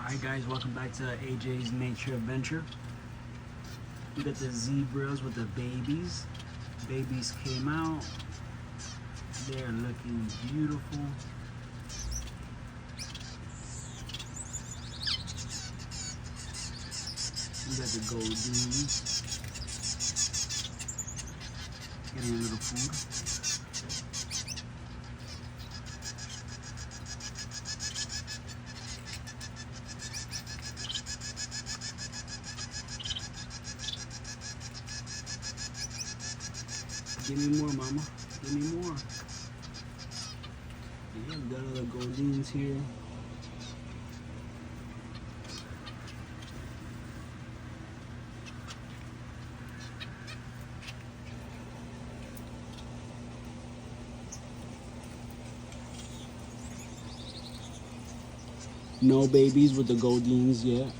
Alright guys, welcome back to AJ's Nature Adventure. We got the zebras with the babies. Babies came out. They're looking beautiful. We got the goldens getting a little food. Give me more, mama. Give me more. Yeah, we got all the goldens here. No babies with the goldens yet.